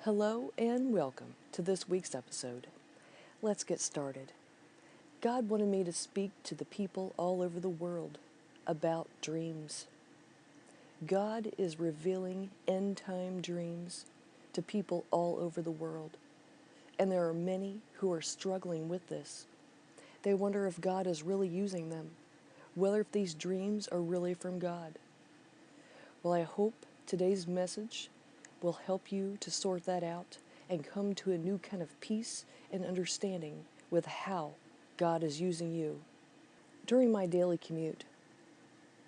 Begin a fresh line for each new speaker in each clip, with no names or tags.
Hello and welcome to this week's episode. Let's get started. God wanted me to speak to the people all over the world about dreams. God is revealing end-time dreams to people all over the world, and there are many who are struggling with this. They wonder if God is really using them, whether if these dreams are really from God. Well, I hope today's message will help you to sort that out and come to a new kind of peace and understanding with how God is using you. During my daily commute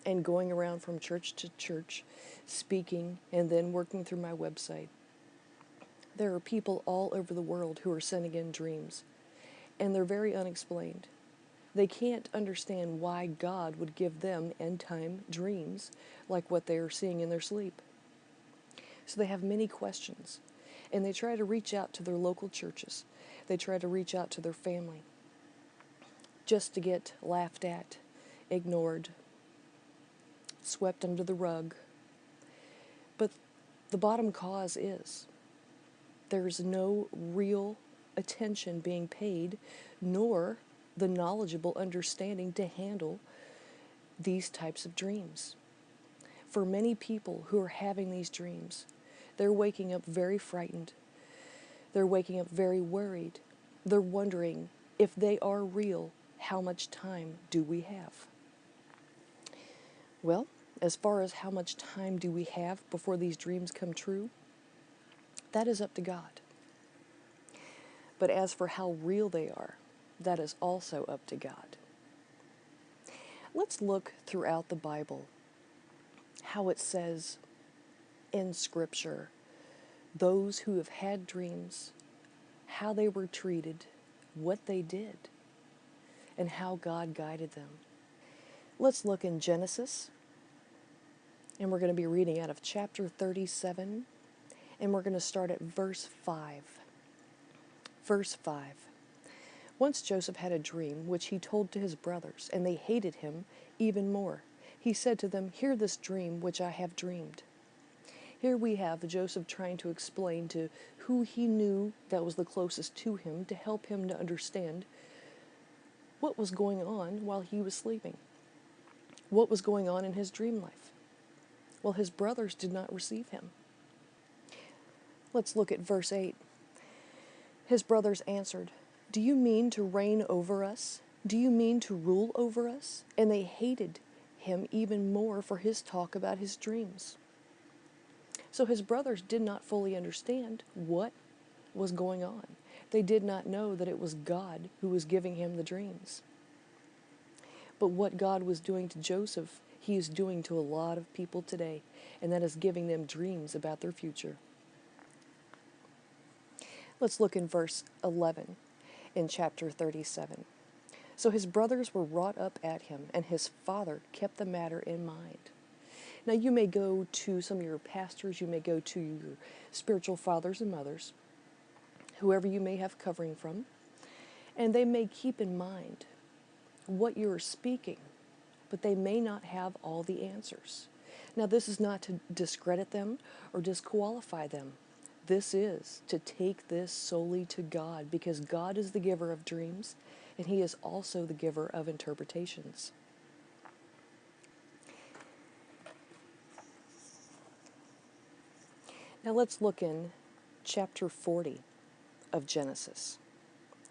and going around from church to church, speaking and then working through my website, there are people all over the world who are sending in dreams, and they're very unexplained. They can't understand why God would give them end-time dreams like what they are seeing in their sleep. So they have many questions, and they try to reach out to their local churches. They try to reach out to their family, just to get laughed at, ignored, swept under the rug. But the bottom cause is there's no real attention being paid, nor the knowledgeable understanding to handle these types of dreams. For many people who are having these dreams, they're waking up very frightened. They're waking up very worried. They're wondering if they are real, how much time do we have? Well, as far as how much time do we have before these dreams come true, that is up to God. But as for how real they are, that is also up to God. Let's look throughout the Bible how it says in Scripture those who have had dreams, how they were treated, what they did, and how God guided them. Let's look in Genesis, and we're going to be reading out of chapter 37, and we're going to start at verse 5. Verse 5. Once Joseph had a dream which he told to his brothers, and they hated him even more. He said to them, "Hear this dream which I have dreamed." Here we have Joseph trying to explain to who he knew that was the closest to him to help him to understand what was going on while he was sleeping. What was going on in his dream life? Well, his brothers did not receive him. Let's look at verse 8. His brothers answered, "Do you mean to reign over us? Do you mean to rule over us?" And they hated him even more for his talk about his dreams. So his brothers did not fully understand what was going on. They did not know that it was God who was giving him the dreams. But what God was doing to Joseph, he is doing to a lot of people today, and that is giving them dreams about their future. Let's look in verse 11 in chapter 37. So his brothers were wrought up at him, and his father kept the matter in mind. Now you may go to some of your pastors, you may go to your spiritual fathers and mothers, whoever you may have covering from, and they may keep in mind what you are speaking, but they may not have all the answers. Now this is not to discredit them or disqualify them. This is to take this solely to God, because God is the giver of dreams, and he is also the giver of interpretations. Now let's look in chapter 40 of Genesis,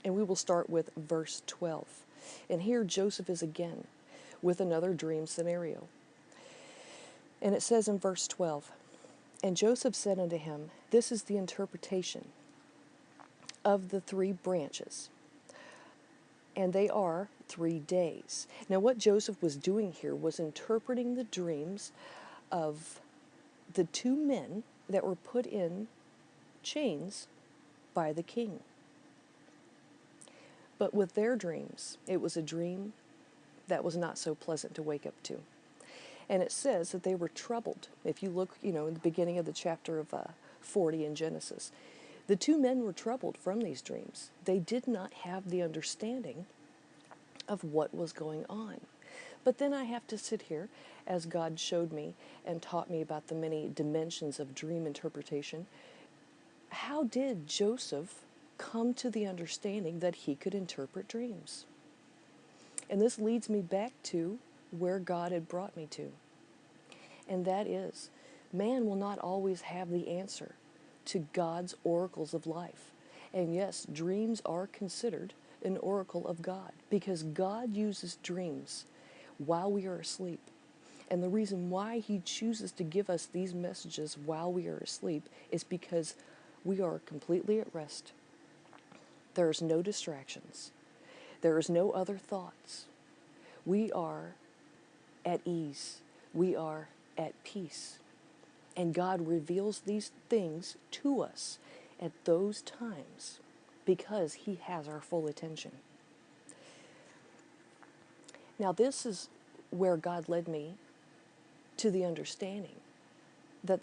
and we will start with verse 12. And here Joseph is again with another dream scenario. And it says in verse 12, "And Joseph said unto him, This is the interpretation of the 3 branches, and they are 3 days." Now what Joseph was doing here was interpreting the dreams of the 2 men that were put in chains by the king. But with their dreams, it was a dream that was not so pleasant to wake up to. And it says that they were troubled. If you look, in the beginning of the chapter of 40 in Genesis, the 2 men were troubled from these dreams. They did not have the understanding of what was going on. But then I have to sit here, as God showed me and taught me about the many dimensions of dream interpretation, how did Joseph come to the understanding that he could interpret dreams? And this leads me back to where God had brought me to. And that is, man will not always have the answer to God's oracles of life. And yes, dreams are considered an oracle of God because God uses dreams while we are asleep. And the reason why he chooses to give us these messages while we are asleep is because we are completely at rest. There is no distractions. There is no other thoughts. We are at ease. We are at peace. And God reveals these things to us at those times because he has our full attention. Now, this is where God led me to the understanding that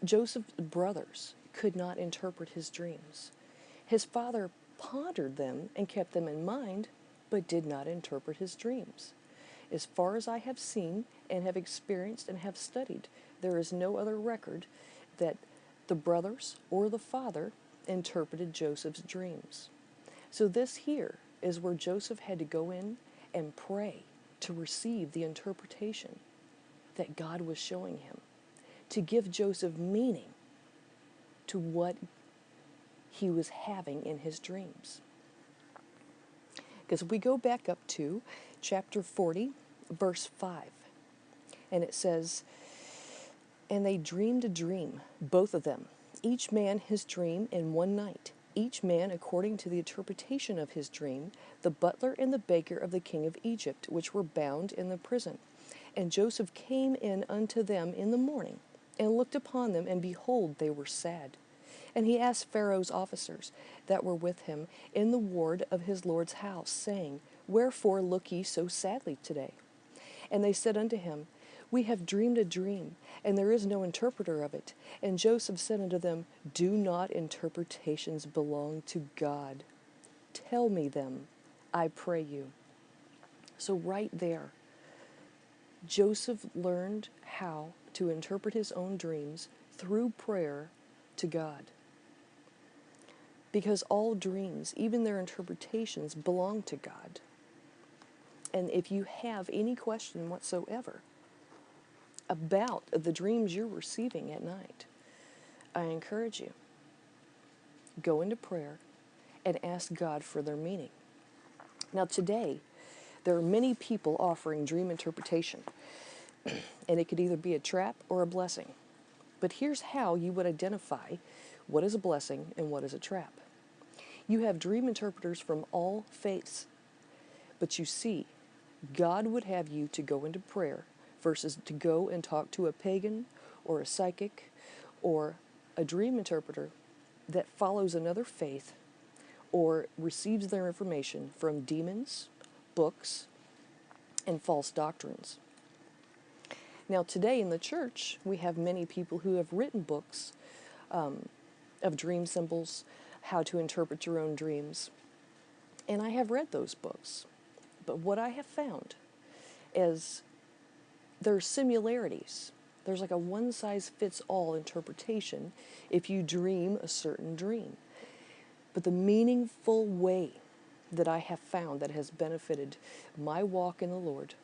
Joseph's brothers could not interpret his dreams. His father pondered them and kept them in mind, but did not interpret his dreams. As far as I have seen and have experienced and have studied, there is no other record that the brothers or the father interpreted Joseph's dreams. So this here is where Joseph had to go in and pray to receive the interpretation that God was showing him, to give Joseph meaning to what he was having in his dreams. Because we go back up to chapter 40, verse 5, and it says, "And they dreamed a dream, both of them, each man his dream in one night, each man according to the interpretation of his dream, the butler and the baker of the king of Egypt, which were bound in the prison. And Joseph came in unto them in the morning, and looked upon them, and behold, they were sad. And he asked Pharaoh's officers that were with him in the ward of his Lord's house, saying, Wherefore look ye so sadly today? And they said unto him, We have dreamed a dream, and there is no interpreter of it. And Joseph said unto them, Do not interpretations belong to God? Tell me them, I pray you." So right there, Joseph learned how to interpret his own dreams through prayer to God. Because all dreams, even their interpretations, belong to God. And if you have any question whatsoever about the dreams you're receiving at night, I encourage you, go into prayer and ask God for their meaning. Now today, there are many people offering dream interpretation, and it could either be a trap or a blessing. But here's how you would identify what is a blessing and what is a trap. You have dream interpreters from all faiths, but you see, God would have you to go into prayer versus to go and talk to a pagan or a psychic or a dream interpreter that follows another faith or receives their information from demons, books, and false doctrines. Now today in the church, we have many people who have written books of dream symbols, how to interpret your own dreams. And I have read those books. But what I have found is there are similarities. There's like a one-size-fits-all interpretation if you dream a certain dream. But the meaningful way that I have found that has benefited my walk in the Lord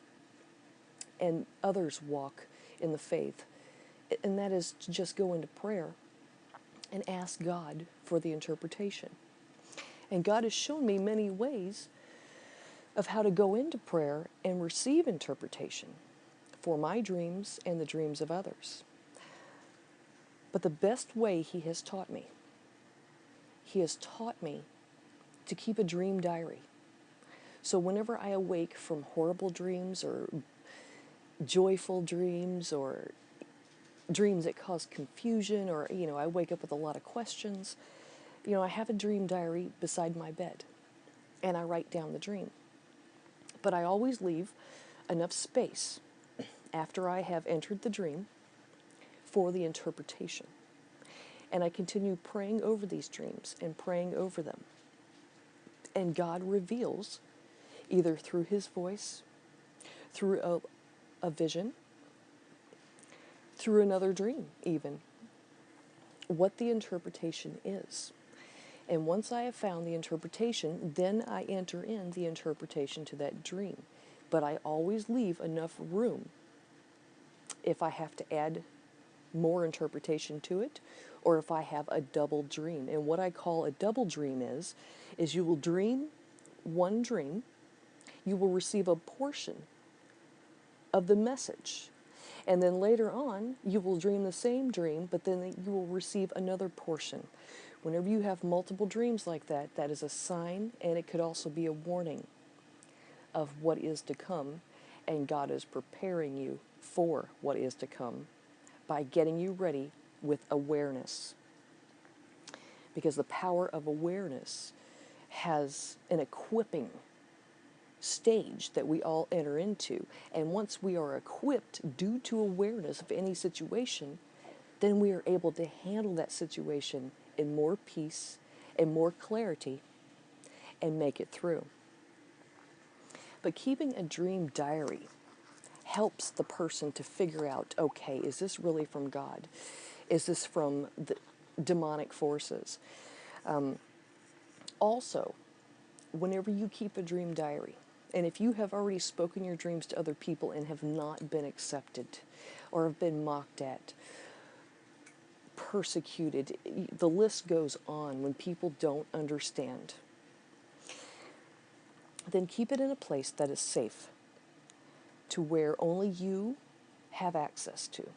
and others' walk in the faith, and that is to just go into prayer and ask God for the interpretation. And God has shown me many ways of how to go into prayer and receive interpretation for my dreams and the dreams of others. But the best way He has taught me to keep a dream diary. So whenever I awake from horrible dreams or joyful dreams or dreams that cause confusion, or I wake up with a lot of questions, I have a dream diary beside my bed and I write down the dream. But I always leave enough space after I have entered the dream for the interpretation. And I continue praying over these dreams and praying over them. And God reveals, either through His voice, through a vision, through another dream even, what the interpretation is. And once I have found the interpretation, then I enter in the interpretation to that dream. But I always leave enough room if I have to add more interpretation to it, or if I have a double dream. And what I call a double dream is you will dream one dream, you will receive a portion of the message, and then later on you will dream the same dream, but then you will receive another portion. Whenever you have multiple dreams like that, that is a sign, and it could also be a warning of what is to come, and God is preparing you for what is to come by getting you ready with awareness. Because the power of awareness has an equipping stage that we all enter into. And once we are equipped due to awareness of any situation, then we are able to handle that situation in more peace and more clarity and make it through. But keeping a dream diary helps the person to figure out, okay, is this really from God? Is this from the demonic forces? Also, whenever you keep a dream diary, and if you have already spoken your dreams to other people and have not been accepted or have been mocked at, persecuted, the list goes on when people don't understand, then keep it in a place that is safe to where only you have access to.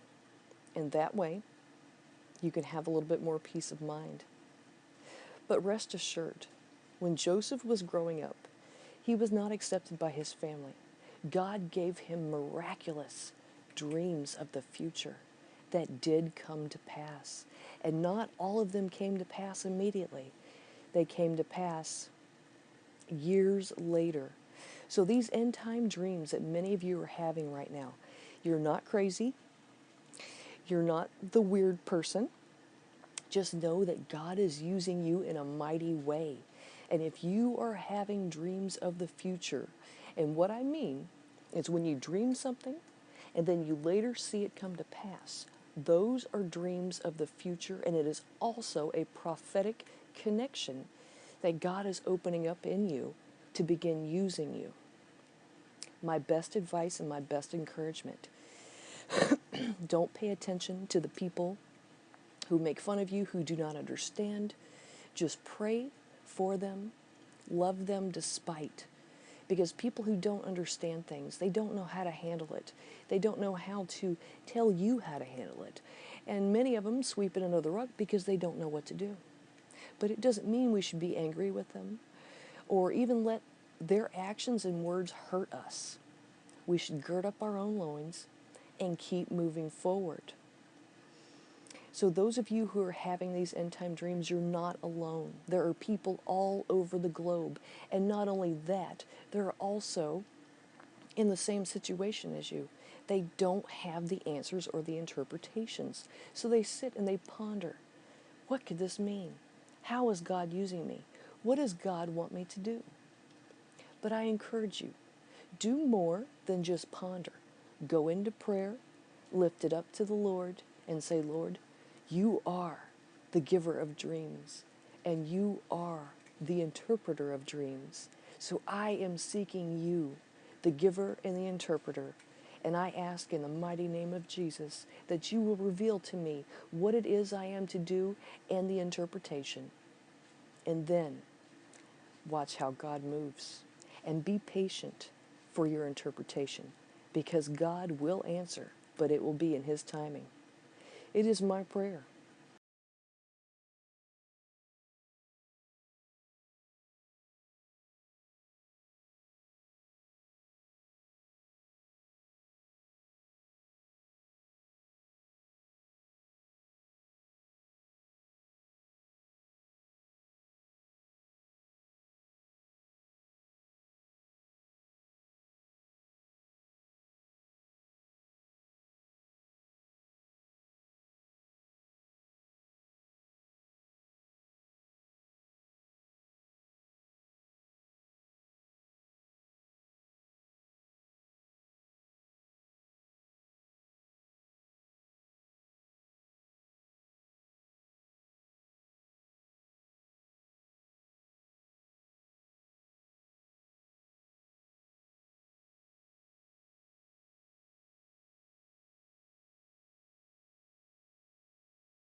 And that way, you can have a little bit more peace of mind. But rest assured, when Joseph was growing up, he was not accepted by his family. God gave him miraculous dreams of the future that did come to pass. And not all of them came to pass immediately. They came to pass years later. So these end time dreams that many of you are having right now, you're not crazy. You're not the weird person. Just know that God is using you in a mighty way. And if you are having dreams of the future, and what I mean is when you dream something and then you later see it come to pass, those are dreams of the future, and it is also a prophetic connection that God is opening up in you to begin using you. My best advice and my best encouragement, don't pay attention to the people who make fun of you, who do not understand. Just pray for them, love them despite. Because people who don't understand things, they don't know how to handle it. They don't know how to tell you how to handle it. And many of them sweep it under the rug because they don't know what to do. But it doesn't mean we should be angry with them or even let their actions and words hurt us. We should gird up our own loins and keep moving forward. So those of you who are having these end time dreams, you're not alone. There are people all over the globe. And not only that, they're also in the same situation as you. They don't have the answers or the interpretations. So they sit and they ponder, what could this mean? How is God using me? What does God want me to do? But I encourage you, do more than just ponder. Go into prayer, lift it up to the Lord, and say, Lord, you are the giver of dreams, and you are the interpreter of dreams. So I am seeking you, the giver and the interpreter, and I ask in the mighty name of Jesus that you will reveal to me what it is I am to do and the interpretation. And then watch how God moves. And be patient for your interpretation, because God will answer, but it will be in His timing. It is my prayer